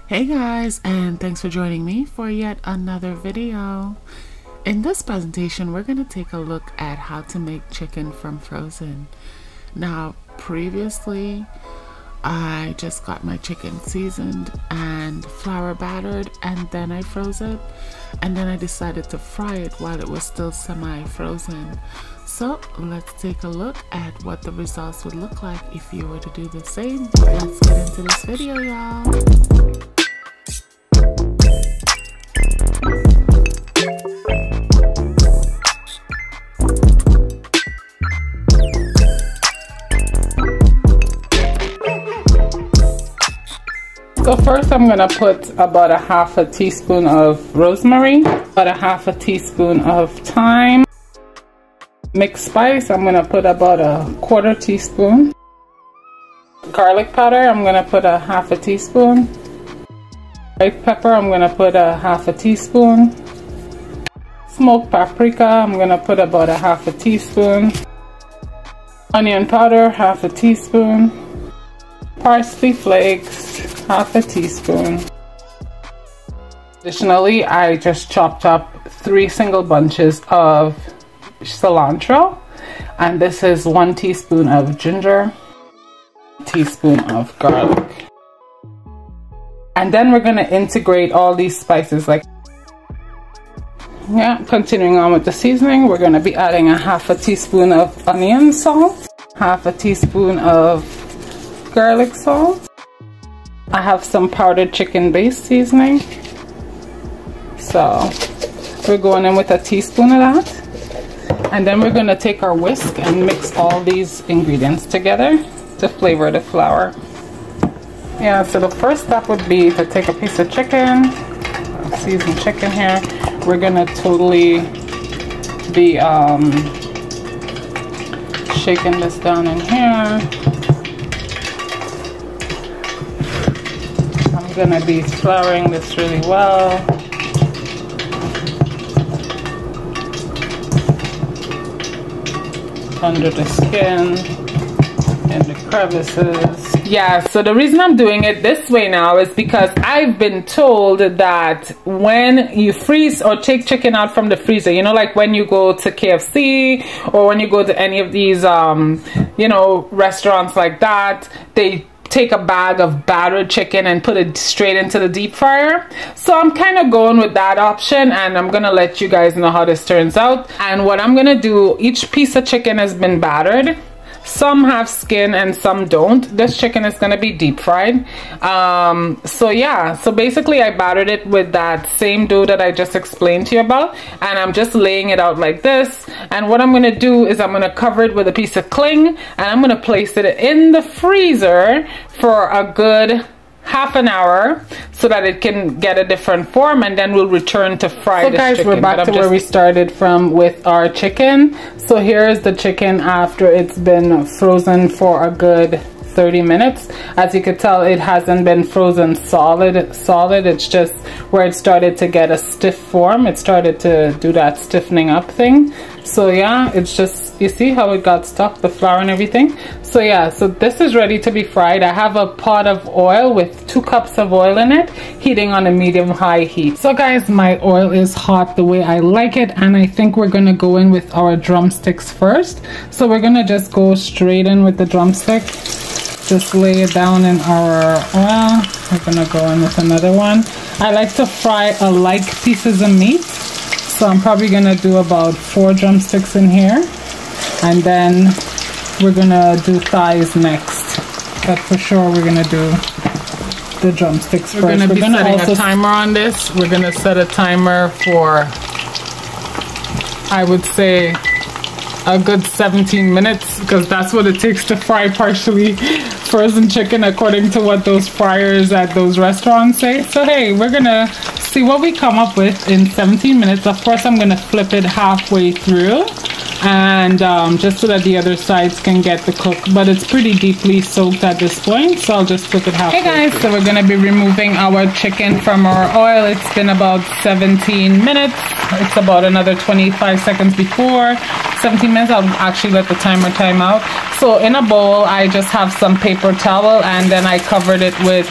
Hey guys, and thanks for joining me for yet another video. In this presentation, we're going to take a look at how to make chicken from frozen. Now, previously, I just got my chicken seasoned and flour battered, and then I froze it, and then I decided to fry it while it was still semi-frozen. So let's take a look at what the results would look like if you were to do the same. Let's get into this video, y'all. So first I'm going to put about a half a teaspoon of rosemary, about a half a teaspoon of thyme. Mixed spice, I'm going to put about a quarter teaspoon. Garlic powder, I'm going to put a half a teaspoon. White pepper, I'm going to put a half a teaspoon. Smoked paprika, I'm going to put about a half a teaspoon. Onion powder, half a teaspoon. Parsley flakes, half a teaspoon. Additionally, I just chopped up 3 single bunches of cilantro, and this is 1 teaspoon of ginger, 1 teaspoon of garlic. And then we're going to integrate all these spices continuing on with the seasoning, we're going to be adding a half a teaspoon of onion salt, half a teaspoon of garlic salt. I have some powdered chicken base seasoning, so we're going in with a teaspoon of that. And then we're going to take our whisk and mix all these ingredients together to flavor the flour. Yeah, so the first step would be to take a piece of chicken, seasoned chicken here. We're going to totally be shaking this down in here. I'm going to be flouring this really well. Under the skin and the crevices. Yeah, so the reason I'm doing it this way now is because I've been told that when you freeze or take chicken out from the freezer, you know, like when you go to KFC or when you go to any of these restaurants like that, they take a bag of battered chicken and put it straight into the deep fryer. So I'm kind of going with that option, and I'm gonna let you guys know how this turns out. And what I'm gonna do, each piece of chicken has been battered. Some have skin and some don't. This chicken is gonna be deep fried. So yeah, so basically I battered it with that same dough that I just explained to you about, and I'm just laying it out like this. And what I'm gonna do is I'm gonna cover it with a piece of cling, and I'm gonna place it in the freezer for a good half an hour so that it can get a different form, and then we'll return to fry this chicken. So guys, we're back to where we started from with our chicken. So here's the chicken after it's been frozen for a good 30 minutes. As you can tell, it hasn't been frozen solid. It's just where it started to get a stiff form. It started to do that stiffening up thing. So yeah, it's just, you see how it got stuck, the flour and everything. So yeah, so this is ready to be fried. I have a pot of oil with 2 cups of oil in it, heating on a medium-high heat. So guys, my oil is hot the way I like it, and I think we're gonna go in with our drumsticks first. So we're gonna just go straight in with the drumstick. Just lay it down in our oil. We're gonna go in with another one. I like to fry alike pieces of meat, so I'm probably gonna do about 4 drumsticks in here, and then we're gonna do thighs next. But for sure we're gonna do the drumsticks first. We're gonna be setting a timer on this. We're gonna set a timer for, I would say, a good 17 minutes, because that's what it takes to fry partially frozen chicken according to what those fryers at those restaurants say. So hey, we're gonna see what we come up with in 17 minutes. Of course, I'm gonna flip it halfway through, and just so that the other sides can get the cook, but it's pretty deeply soaked at this point, so I'll just flip it halfway. Hey guys, so we're gonna be removing our chicken from our oil. It's been about 17 minutes. It's about another 25 seconds before 17 minutes. I'll actually let the timer time out. So in a bowl, I just have some paper towel, and then I covered it with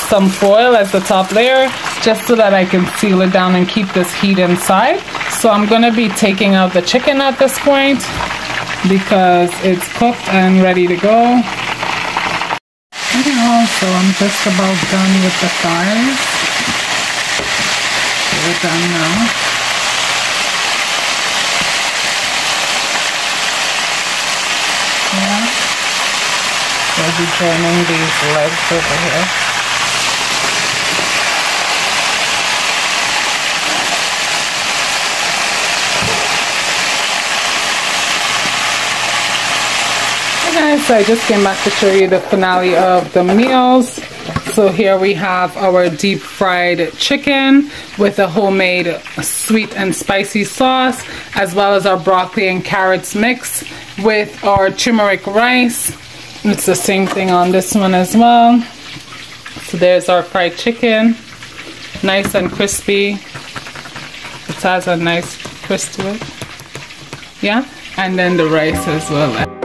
some foil as the top layer, just so that I can seal it down and keep this heat inside. So I'm gonna be taking out the chicken at this point because it's cooked and ready to go. And also I'm just about done with the thighs. We're done now. Yeah. I'll be joining these legs over here. Guys, so I just came back to show you the finale of the meals. So here we have our deep fried chicken with a homemade sweet and spicy sauce, as well as our broccoli and carrots mix with our turmeric rice. It's the same thing on this one as well. So there's our fried chicken, nice and crispy. It has a nice crisp to it. Yeah, and then the rice as well.